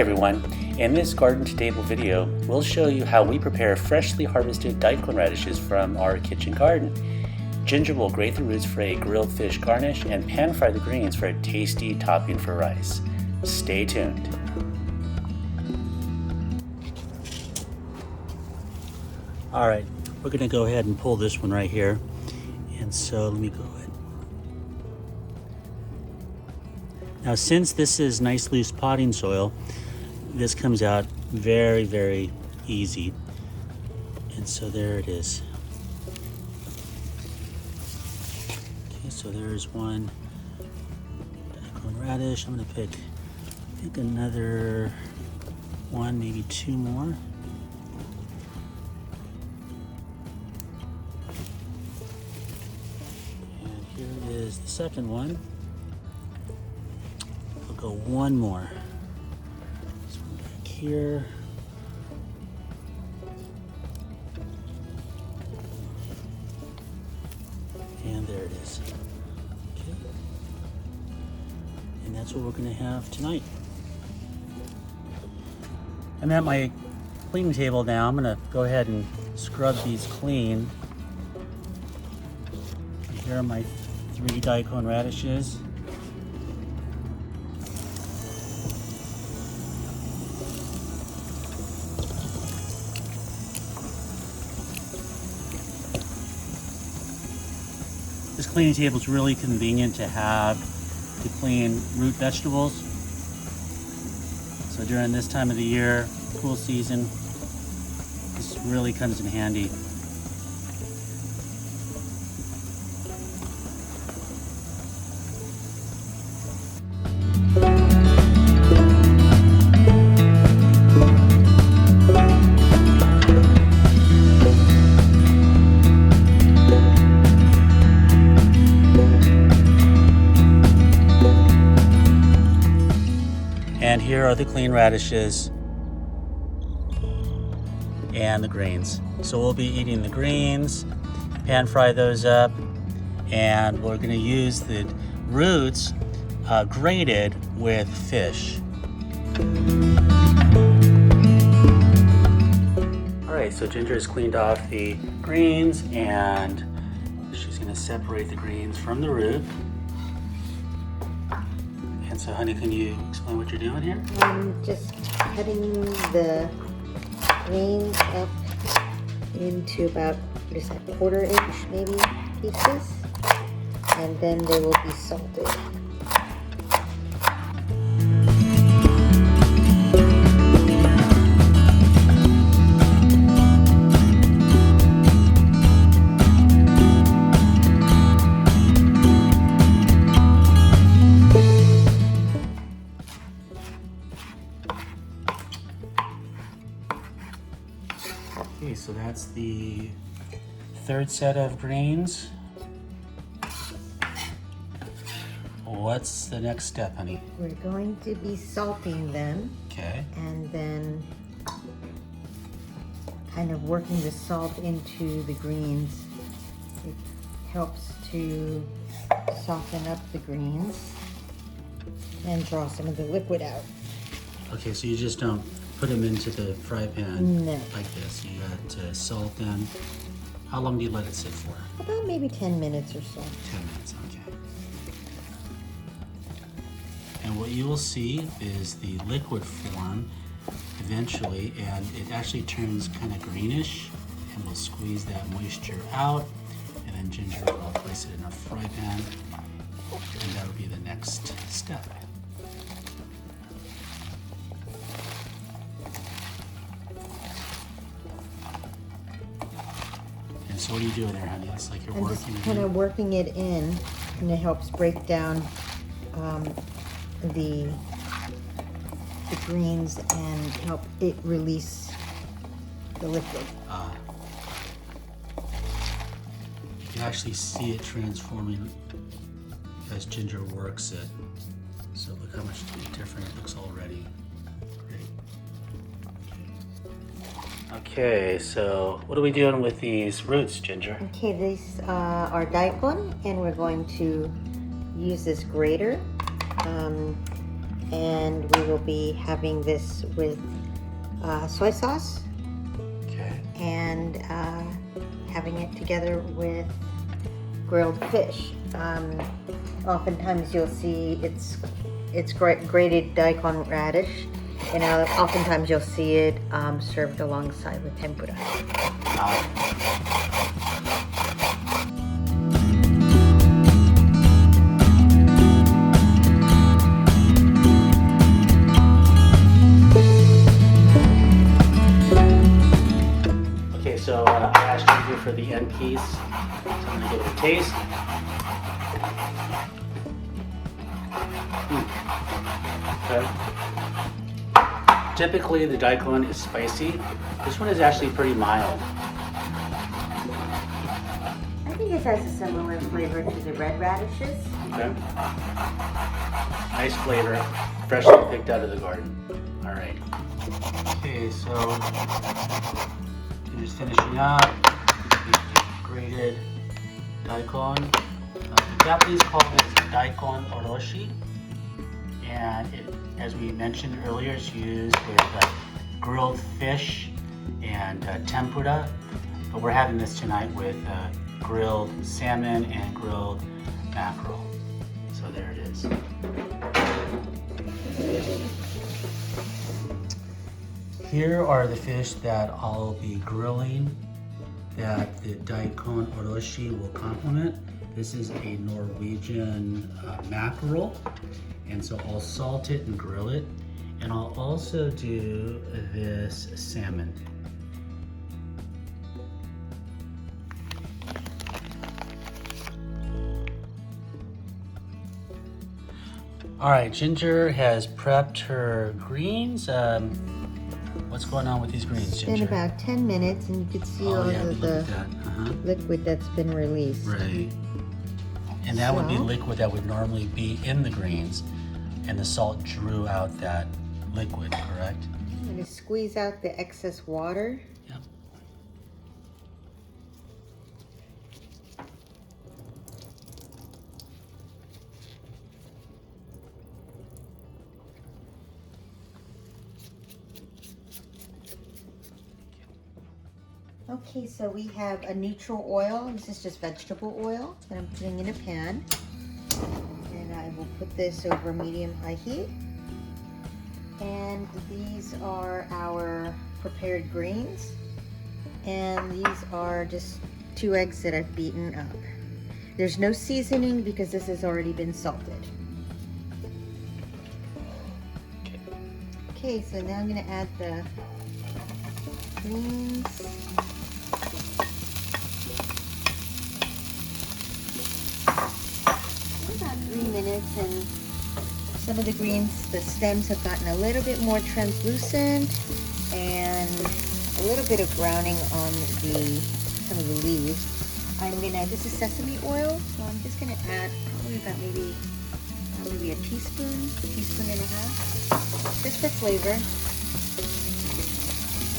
everyone, in this garden to table video we'll show you how we prepare freshly harvested daikon radishes from our kitchen garden. Ginger will grate the roots for a grilled fish garnish and pan fry the greens for a tasty topping for rice. Stay tuned. Alright, we're going to go ahead and pull this one right here. And so let me go ahead. Now since this is nice loose potting soil, this comes out very, very easy. And so there it is. Okay, so there's one Daikon radish. I'm gonna pick another one, maybe two more. And here is the second one. We'll go one more. This one back here. And there it is. Okay. And that's what we're going to have tonight. I'm at my cleaning table now. I'm going to go ahead and scrub these clean. And here are my 3 daikon radishes. This cleaning table is really convenient to have to clean root vegetables. So during this time of the year, cool season, this really comes in handy. And here are the clean radishes and the greens. So we'll be eating the greens, pan fry those up, and we're gonna use the roots grated with fish. All right, so Ginger has cleaned off the greens and she's gonna separate the greens from the root. And so, honey, can you explain what you're doing here? I'm just cutting the greens up into about, what is that, 1/4 inch maybe pieces, and then they will be salted. Okay, so that's the 3rd set of greens. What's the next step, honey? We're going to be salting them. Okay. And then kind of working the salt into the greens. It helps to soften up the greens and draw some of the liquid out. Okay, so you just don't put them into the fry pan like this. You got to salt them. How long do you let it sit for? About maybe 10 minutes or so. 10 minutes, okay. And what you will see is the liquid form eventually, and it actually turns kind of greenish, and we'll squeeze that moisture out, and then Ginger will place it in a fry pan, and that'll be the next step. So what are you doing there, honey? It's like you're I'm working just kind of working it in, and it helps break down the greens and help it release the liquid. You can actually see it transforming as Ginger works it. So look how much different it looks already. Okay, so what are we doing with these roots, Ginger? Okay, these are daikon, and we're going to use this grater, and we will be having this with soy sauce. Okay. And having it together with grilled fish. Oftentimes you'll see it's grated Daikon radish, and oftentimes you'll see it served alongside with tempura. Okay, so I asked Ginger for the end piece, so I'm gonna give it a taste. Okay. Typically the daikon is spicy. This one is actually pretty mild. I think it has a similar flavor to the red radishes. Okay. Nice flavor, freshly picked out of the garden. All right. Okay, so just finishing up the grated daikon. The Japanese call this daikon oroshi, and it, as we mentioned earlier, it's used with grilled fish and tempura. But we're having this tonight with grilled salmon and grilled mackerel. So there it is. Here are the fish that I'll be grilling that the daikon oroshi will complement. This is a Norwegian mackerel, and so I'll salt it and grill it. And I'll also do this salmon. All right, Ginger has prepped her greens. What's going on with these greens, Ginger? It's been about 10 minutes, and you can see all of the liquid that's been released. Right. And that would be liquid that would normally be in the greens, and the salt drew out that liquid, correct? I'm going to squeeze out the excess water. Yep. Okay, so we have a neutral oil. This is just vegetable oil that I'm putting in a pan. And I will put this over medium-high heat. And these are our prepared greens. And these are just 2 eggs that I've beaten up. There's no seasoning because this has already been salted. Okay, so now I'm going to add the greens. About 3 minutes, and some of the greens, the stems have gotten a little bit more translucent, and a little bit of browning on some of the leaves. This is sesame oil, so I'm just gonna add probably about maybe a teaspoon and a half, just for flavor.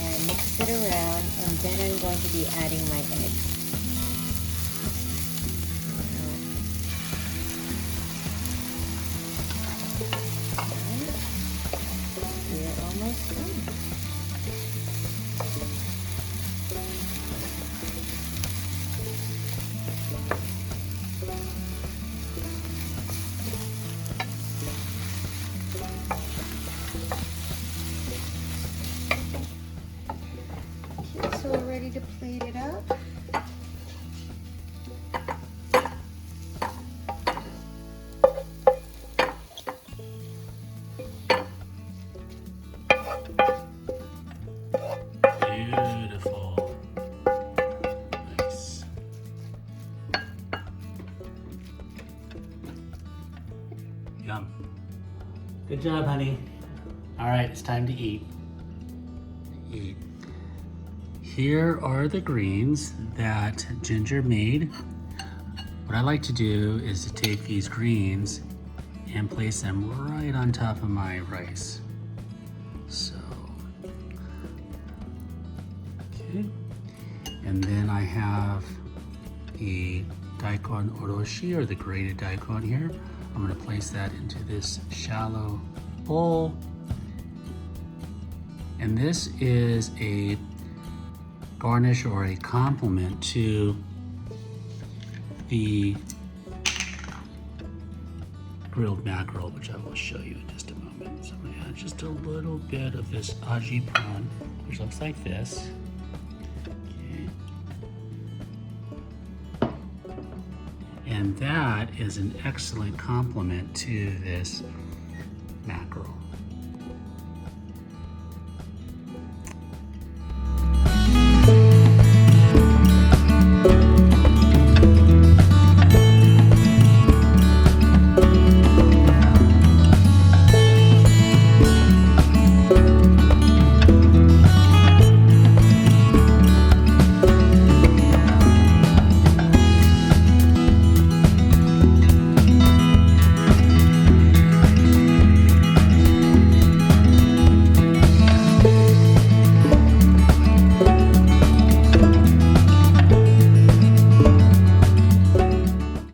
And mix it around, and then I'm going to be adding my eggs. We're almost done. Okay, so we're ready to plate it up. Beautiful. Nice. Yum. Good job, honey. All right, it's time to eat. Eat. Here are the greens that Ginger made. What I like to do is to take these greens and place them right on top of my rice. So, okay. And then I have the daikon oroshi, or the grated daikon here. I'm gonna place that into this shallow bowl. And this is a garnish or a complement to the grilled mackerel, which I will show you in just a moment. So I'm gonna add just a little bit of this aji pan, which looks like this. Okay. And that is an excellent complement to this mackerel.